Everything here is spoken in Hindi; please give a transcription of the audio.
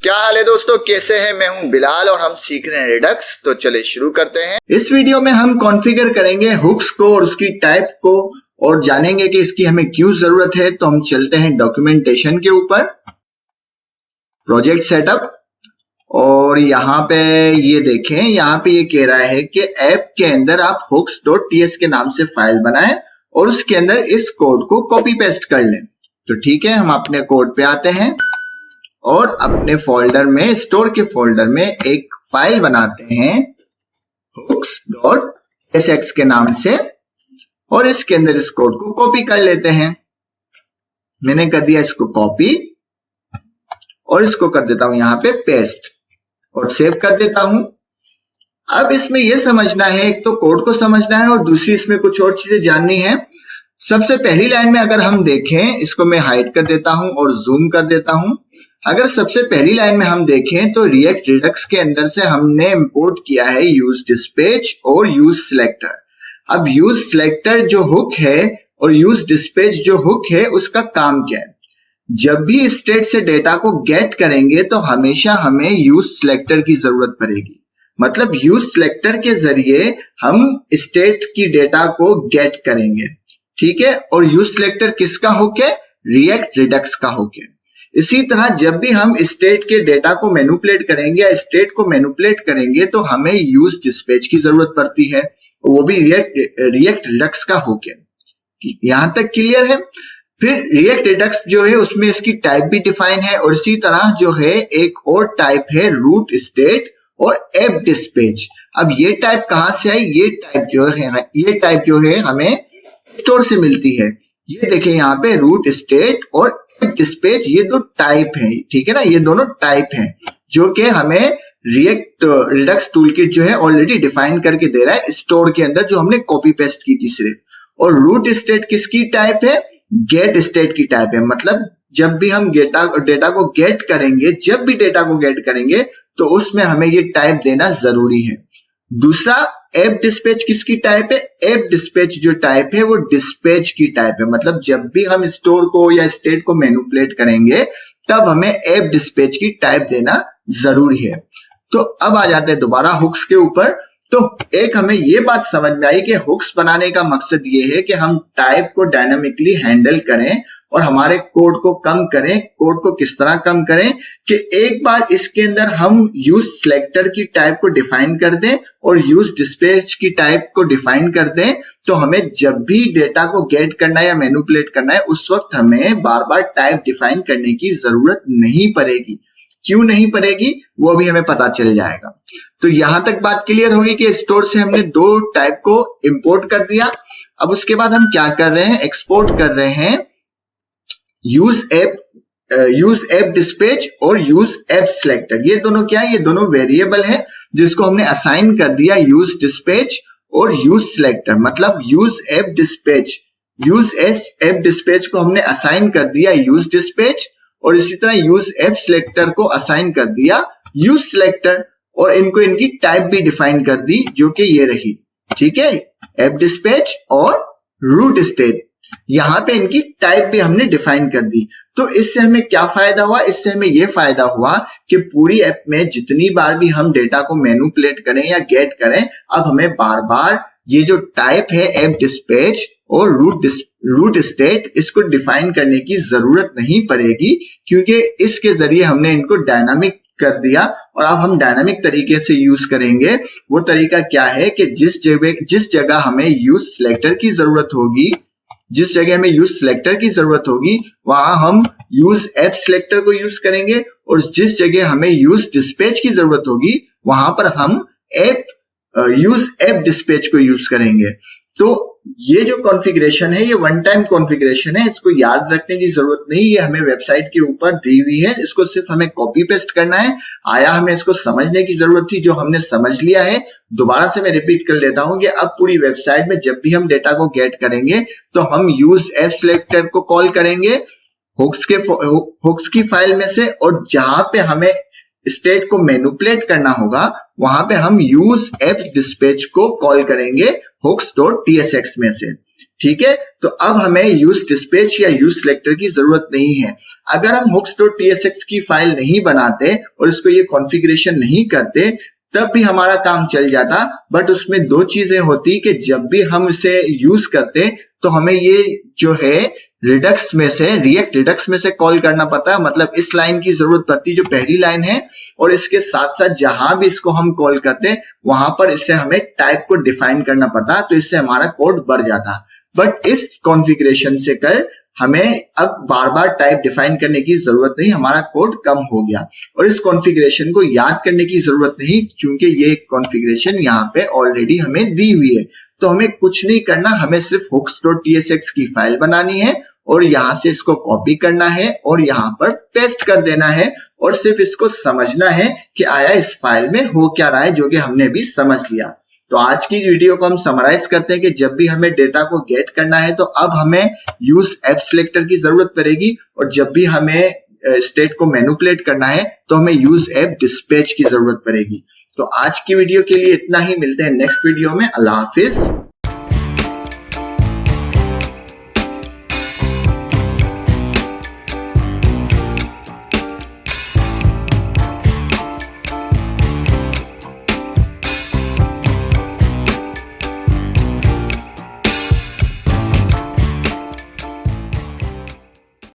क्या हाल है दोस्तों, कैसे हैं? मैं हूं बिलाल और हम सीख रहे हैं रिडक्स। तो चले शुरू करते हैं। इस वीडियो में हम कॉन्फ़िगर करेंगे हुक्स को और उसकी टाइप को और जानेंगे कि इसकी हमें क्यों जरूरत है। तो हम चलते हैं डॉक्यूमेंटेशन के ऊपर, प्रोजेक्ट सेटअप, और यहाँ पे ये देखें, यहाँ पे ये कह रहा है कि ऐप के अंदर आप hooks.ts के नाम से फाइल बनाएं और उसके अंदर इस कोड को कॉपी पेस्ट कर लें। तो ठीक है, हम अपने कोड पे आते हैं और अपने फोल्डर में, स्टोर के फोल्डर में एक फाइल बनाते हैं hooks.tsx के नाम से और इसके अंदर इस कोड को कॉपी कर लेते हैं। मैंने कर दिया इसको कॉपी और इसको कर देता हूं यहाँ पे पेस्ट और सेव कर देता हूं। अब इसमें यह समझना है, एक तो कोड को समझना है और दूसरी इसमें कुछ और चीजें जाननी है। सबसे पहली लाइन में अगर हम देखें, इसको मैं हाइड कर देता हूं और जूम कर देता हूं। अगर सबसे पहली लाइन में हम देखें तो रिएक्ट रिडक्स के अंदर से हमने इंपोर्ट किया है यूज डिस्पैच और यूज सिलेक्टर। अब यूज सिलेक्टर जो हुक है और यूज डिस्पैच जो हुक है, उसका काम क्या है? जब भी स्टेट से डेटा को गेट करेंगे तो हमेशा हमें यूज सिलेक्टर की जरूरत पड़ेगी। मतलब यूज सिलेक्टर के जरिए हम स्टेट की डेटा को गेट करेंगे, ठीक है। और यूज सिलेक्टर किसका हुक है? रिएक्ट रिडक्स का हुक है। इसी तरह जब भी हम स्टेट के डेटा को मैनिपुलेट करेंगे या स्टेट को मैनिपुलेट करेंगे तो हमें यूज डिस्पैच की जरूरत पड़ती है, वो भी रिएक्ट रिडक्स का हुक है। यहां तक क्लियर है? फिर रिएक्ट रिडक्स जो है उसमें इसकी टाइप भी डिफाइन है और इसी तरह जो है एक और टाइप है रूट स्टेट और ऐप डिस्पैच। अब ये टाइप कहां से आई? ये टाइप जो है हमें स्टोर से मिलती है। ये देखें यहाँ पे रूट स्टेट और ऐप डिस्पैच, ये दो टाइप है, ठीक है ना। ये दोनों टाइप हैं जो कि हमें रिएक्ट रिडक्स टूलकिट जो है ऑलरेडी डिफाइन करके दे रहा है स्टोर के अंदर, जो हमने कॉपी पेस्ट की थी सिर्फ। और रूट स्टेट किसकी टाइप है? गेट स्टेट की टाइप है। मतलब जब भी हम डेटा को गेट करेंगे, जब भी डेटा को गेट करेंगे तो उसमें हमें ये टाइप देना जरूरी है। दूसरा ऐप डिस्पैच किसकी टाइप है? ऐप डिस्पैच जो टाइप है वो डिस्पैच की टाइप है। मतलब जब भी हम स्टोर को या स्टेट को मैनिपुलेट करेंगे तब हमें ऐप डिस्पैच की टाइप देना जरूरी है। तो अब आ जाते हैं दोबारा हुक्स के ऊपर। तो एक हमें ये बात समझ में आई कि हुक्स बनाने का मकसद ये है कि हम टाइप को डायनामिकली हैंडल करें और हमारे कोड को कम करें। कोड को किस तरह कम करें कि एक बार इसके अंदर हम यूज सिलेक्टर की टाइप को डिफाइन कर दें और यूज डिस्पैच की टाइप को डिफाइन कर दें, तो हमें जब भी डेटा को गेट करना है या मैनिपुलेट करना है उस वक्त हमें बार बार टाइप डिफाइन करने की जरूरत नहीं पड़ेगी। क्यों नहीं पड़ेगी वो भी हमें पता चल जाएगा। तो यहां तक बात क्लियर होगी कि स्टोर से हमने दो टाइप को इंपोर्ट कर दिया। अब उसके बाद हम क्या कर रहे हैं? एक्सपोर्ट कर रहे हैं यूज ऐप डिस्पैच और यूज ऐप सिलेक्टर। ये दोनों क्या है? ये दोनों वेरिएबल है जिसको हमने असाइन कर दिया यूज डिस्पैच और यूज सिलेक्टर। मतलब यूज ऐप डिस्पैच को हमने असाइन कर दिया यूज डिस्पैच और इसी तरह यूज ऐप सिलेक्टर को असाइन कर दिया यूज सिलेक्टर और इनको इनकी टाइप भी डिफाइन कर दी जो कि ये रही, ठीक है, ऐप डिस्पैच और रूट स्टेट। यहां पे इनकी टाइप भी हमने डिफाइन कर दी। तो इससे हमें क्या फायदा हुआ? इससे हमें यह फायदा हुआ कि पूरी ऐप में जितनी बार भी हम डेटा को मैनिपुलेट करें या गेट करें, अब हमें बार बार ये जो टाइप है ऐप डिस्पैच और रूट स्टेट, इसको डिफाइन करने की जरूरत नहीं पड़ेगी, क्योंकि इसके जरिए हमने इनको डायनामिक कर दिया। और अब हम डायनामिक तरीके से यूज करेंगे। वो तरीका क्या है कि जिस जगह हमें यूज सिलेक्टर की जरूरत होगी, वहां हम यूज ऐप सिलेक्टर को यूज करेंगे और जिस जगह हमें यूज डिस्पैच की जरूरत होगी वहां पर हम यूज ऐप डिस्पैच को यूज करेंगे। तो ये जो कॉन्फ़िगरेशन है ये वन टाइम कॉन्फ़िगरेशन है, इसको याद रखने की जरूरत नहीं। ये हमें वेबसाइट के ऊपर दी हुई है, इसको सिर्फ हमें कॉपी पेस्ट करना है। हमें इसको समझने की जरूरत थी, जो हमने समझ लिया है। दोबारा से मैं रिपीट कर लेता हूं कि अब पूरी वेबसाइट में जब भी हम डेटा को गेट करेंगे तो हम यूज ऐप सिलेक्टर को कॉल करेंगे हुक्स की फाइल में से, और जहां पे हमें स्टेट को मैनिपुलेट करना होगा वहां पे हम यूज ऐप डिस्पैच को कॉल करेंगे hooks.tsx में से। ठीक है, तो अब हमें यूज डिस्पैच या यूज सिलेक्टर की जरूरत नहीं है। अगर हम hooks.tsx की फाइल नहीं बनाते और इसको ये कॉन्फ़िगरेशन नहीं करते तब भी हमारा काम चल जाता, बट उसमें दो चीजें होती कि जब भी हम इसे यूज करते तो हमें ये जो है रिडक्स में से, रिएक्ट रिडक्स में से कॉल करना पड़ता है। मतलब इस लाइन की जरूरत पड़ती जो पहली लाइन है, और इसके साथ साथ जहां भी इसको हम कॉल करते वहां पर इससे हमें टाइप को डिफाइन करना पड़ता, तो इससे हमारा कोड बढ़ जाता। बट इस कॉन्फ़िगरेशन से कर हमें अब बार बार टाइप डिफाइन करने की जरूरत नहीं, हमारा कोड कम हो गया। और इस कॉन्फ़िगरेशन को याद करने की जरूरत नहीं, क्योंकि ये कॉन्फ़िगरेशन यहाँ पे ऑलरेडी हमें दी हुई है। तो हमें कुछ नहीं करना, हमें सिर्फ hooks.tsx की फाइल बनानी है और यहाँ से इसको कॉपी करना है और यहाँ पर पेस्ट कर देना है, और सिर्फ इसको समझना है कि आया इस फाइल में हो क्या रहा है, जो कि हमने भी समझ लिया। तो आज की वीडियो को हम समराइज करते हैं कि जब भी हमें डेटा को गेट करना है तो अब हमें यूज ऐप सिलेक्टर की जरूरत पड़ेगी, और जब भी हमें स्टेट को मैनिपुलेट करना है तो हमें यूज ऐप डिस्पैच की जरूरत पड़ेगी। तो आज की वीडियो के लिए इतना ही, मिलते हैं नेक्स्ट वीडियो में। अल्लाह हाफिज।